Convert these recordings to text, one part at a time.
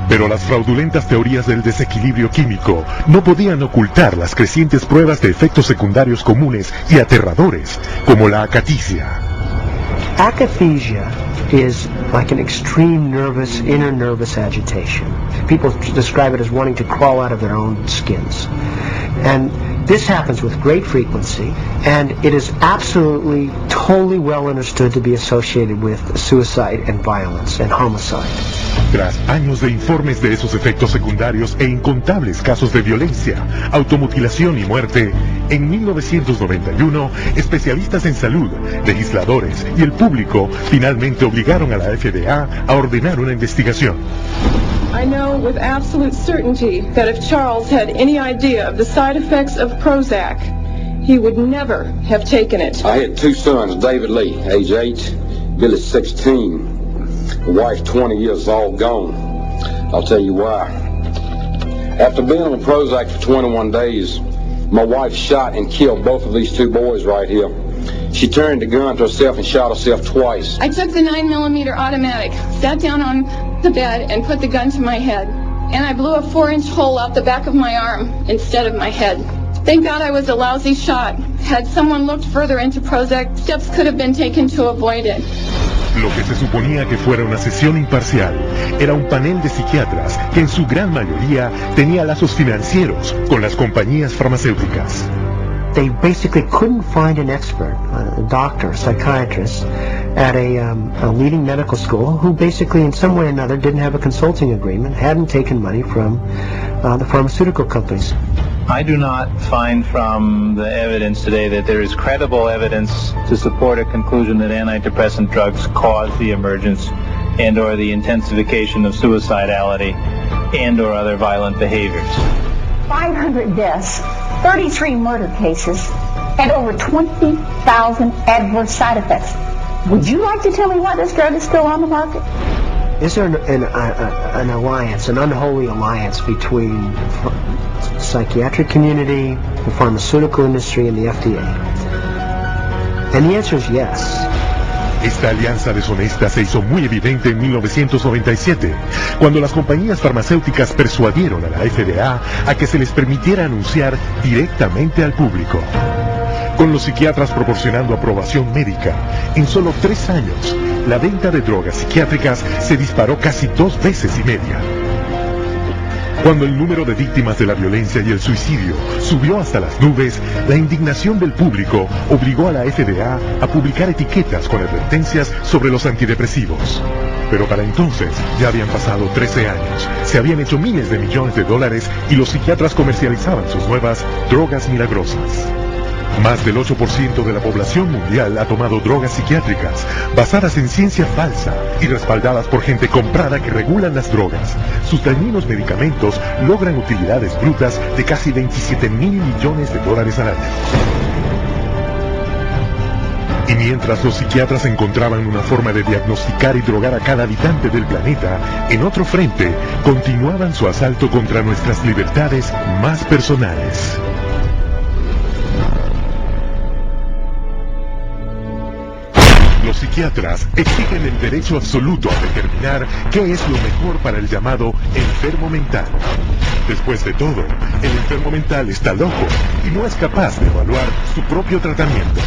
Pero las fraudulentas teorías del desequilibrio químico no podían ocultar las crecientes pruebas de efectos secundarios comunes y aterradores, como la acaticia. Akathisia is like an extreme inner nervous agitation. People describe it as wanting to crawl out of their own skins. And this happens with great frequency, and it is absolutely, totally well understood to be associated with suicide and violence and homicide. Tras años de informes de esos efectos secundarios e incontables casos de violencia, automutilación y muerte, en 1991, especialistas en salud, legisladores y el público finalmente obligaron a la FDA a ordenar una investigación. I know with absolute certainty that if Charles had any idea of the side effects of Prozac, he would never have taken it. I had two sons, David Lee, age 8, Billy 16. The wife 20 years old, gone. I'll tell you why. After being on Prozac for 21 days, my wife shot and killed both of these two boys right here. She turned the gun to herself and shot herself twice. I took the 9mm automatic, sat down on the bed and put the gun to my head. And I blew a 4-inch hole out the back of my arm instead of my head. Thank God I was a lousy shot. Had someone looked further into Prozac, steps could have been taken to avoid it. Lo que se suponía que fuera una sesión imparcial era un panel de psiquiatras que en su gran mayoría tenía lazos financieros con las compañías farmacéuticas. They basically couldn't find an expert, a doctor, a psychiatrist, at a leading medical school who basically in some way or another didn't have a consulting agreement, hadn't taken money from the pharmaceutical companies. I do not find from the evidence today that there is credible evidence to support a conclusion that antidepressant drugs cause the emergence and or the intensification of suicidality and or other violent behaviors. 500 deaths, 33 murder cases, and over 20,000 adverse side effects. Would you like to tell me why this drug is still on the market? Is there an alliance, an unholy alliance between the psychiatric community, the pharmaceutical industry, and the FDA? And the answer is yes. Esta alianza deshonesta se hizo muy evidente en 1997, cuando las compañías farmacéuticas persuadieron a la FDA a que se les permitiera anunciar directamente al público. Con los psiquiatras proporcionando aprobación médica, en solo 3 años, la venta de drogas psiquiátricas se disparó casi 2 veces y media. Cuando el número de víctimas de la violencia y el suicidio subió hasta las nubes, la indignación del público obligó a la FDA a publicar etiquetas con advertencias sobre los antidepresivos. Pero para entonces ya habían pasado 13 años, se habían hecho miles de millones de dólares y los psiquiatras comercializaban sus nuevas drogas milagrosas. Más del 8% de la población mundial ha tomado drogas psiquiátricas, basadas en ciencia falsa y respaldadas por gente comprada que regulan las drogas. Sus dañinos medicamentos logran utilidades brutas de casi 27,000 millones de dólares al año. Y mientras los psiquiatras encontraban una forma de diagnosticar y drogar a cada habitante del planeta, en otro frente, continuaban su asalto contra nuestras libertades más personales. Los psiquiatras exigen el derecho absoluto a determinar qué es lo mejor para el llamado enfermo mental. Después de todo, el enfermo mental está loco y no es capaz de evaluar su propio tratamiento.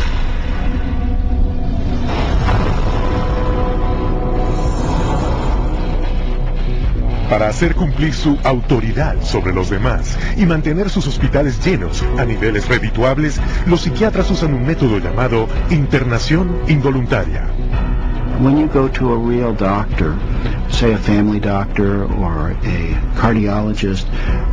Para hacer cumplir su autoridad sobre los demás y mantener sus hospitales llenos a niveles redituables, los psiquiatras usan un método llamado internación involuntaria. When you go to a real doctor, say a family doctor or a cardiologist,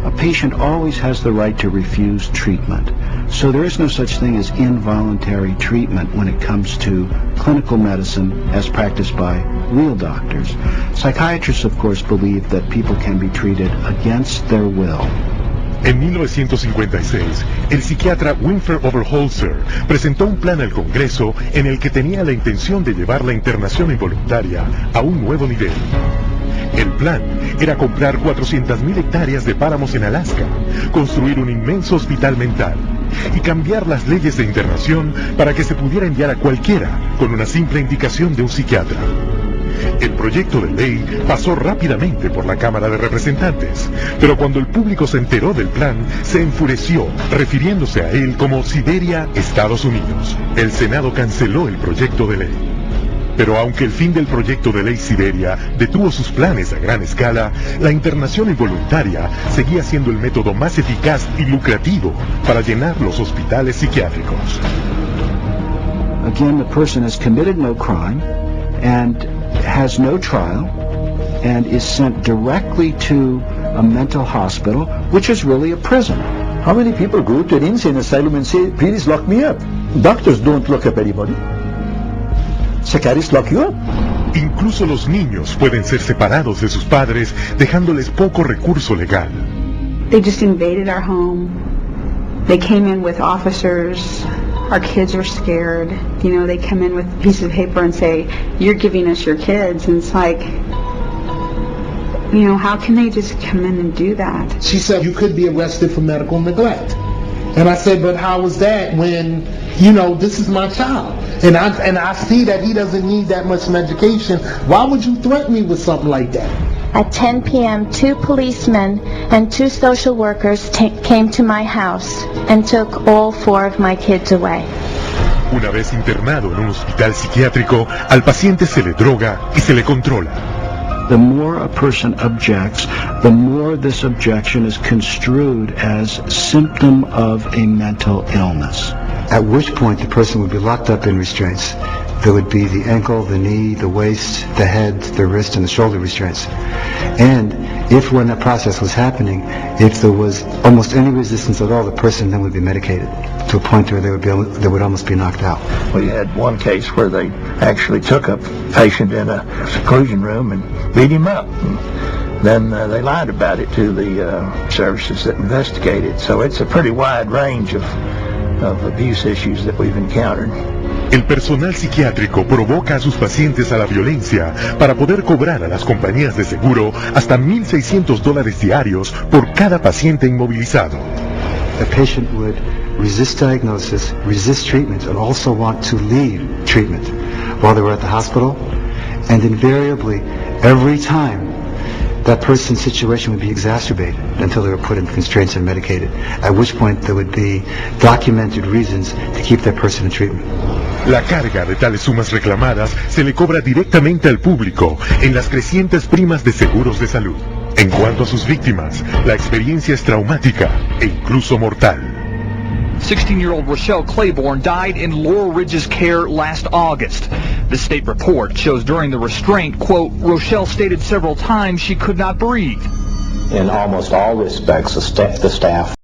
a patient always has the right to refuse treatment. So there is no such thing as involuntary treatment when it comes to clinical medicine as practiced by real doctors. Psychiatrists, of course, believe that people can be treated against their will. En 1956, el psiquiatra Winfred Overholzer presentó un plan al Congreso en el que tenía la intención de llevar la internación involuntaria a un nuevo nivel. El plan era comprar 400,000 hectáreas de páramos en Alaska, construir un inmenso hospital mental y cambiar las leyes de internación para que se pudiera enviar a cualquiera con una simple indicación de un psiquiatra. El proyecto de ley pasó rápidamente por la Cámara de Representantes, pero cuando el público se enteró del plan, se enfureció, refiriéndose a él como Siberia, Estados Unidos. El Senado canceló el proyecto de ley. Pero aunque el fin del proyecto de ley Siberia detuvo sus planes a gran escala, la internación involuntaria seguía siendo el método más eficaz y lucrativo para llenar los hospitales psiquiátricos. Again, the person has committed no crime and has no trial and is sent directly to a mental hospital, which is really a prison. How many people go to an insane asylum and say, please lock me up? Doctors don't lock up anybody. Psychiatrists lock you up. Incluso los niños pueden ser separados de sus padres, dejándoles poco recurso legal. They just invaded our home. They came in with officers. Our kids are scared. You know, they come in with a piece of paper and say, you're giving us your kids. And it's like, you know, how can they just come in and do that? She said, you could be arrested for medical neglect. And I said, but how is that when, you know, this is my child? And I see that he doesn't need that much medication. Why would you threaten me with something like that? At 10 p.m., 2 policemen and 2 social workers came to my house and took all 4 of my kids away. Una vez internado en un hospital psiquiátrico, al paciente se le droga y se le controla. The more a person objects, the more this objection is construed as symptom of a mental illness. At which point the person would be locked up in restraints. There would be the ankle, the knee, the waist, the head, the wrist, and the shoulder restraints. And if when that process was happening, if there was almost any resistance at all, the person then would be medicated to a point where they would almost be knocked out. We had one case where they actually took a patient in a seclusion room and beat him up. And then they lied about it to the services that investigated. So it's a pretty wide range of abuse issues that we've encountered. El personal psiquiátrico provoca a sus pacientes a la violencia para poder cobrar a las compañías de seguro hasta $1,600 diarios por cada paciente inmovilizado. A patient would resist diagnosis, resist treatment, and also want to leave treatment while they were at the hospital. And invariably, every time, that person's situation would be exacerbated until they were put in constraints and medicated, at which point there would be documented reasons to keep that person in treatment. La carga de tales sumas reclamadas se le cobra directamente al público en las crecientes primas de seguros de salud. En cuanto a sus víctimas, la experiencia es traumática e incluso mortal. 16-year-old Rochelle Claiborne died in Laurel Ridge's care last August. The state report shows during the restraint, quote, Rochelle stated several times she could not breathe. In almost all respects, the staff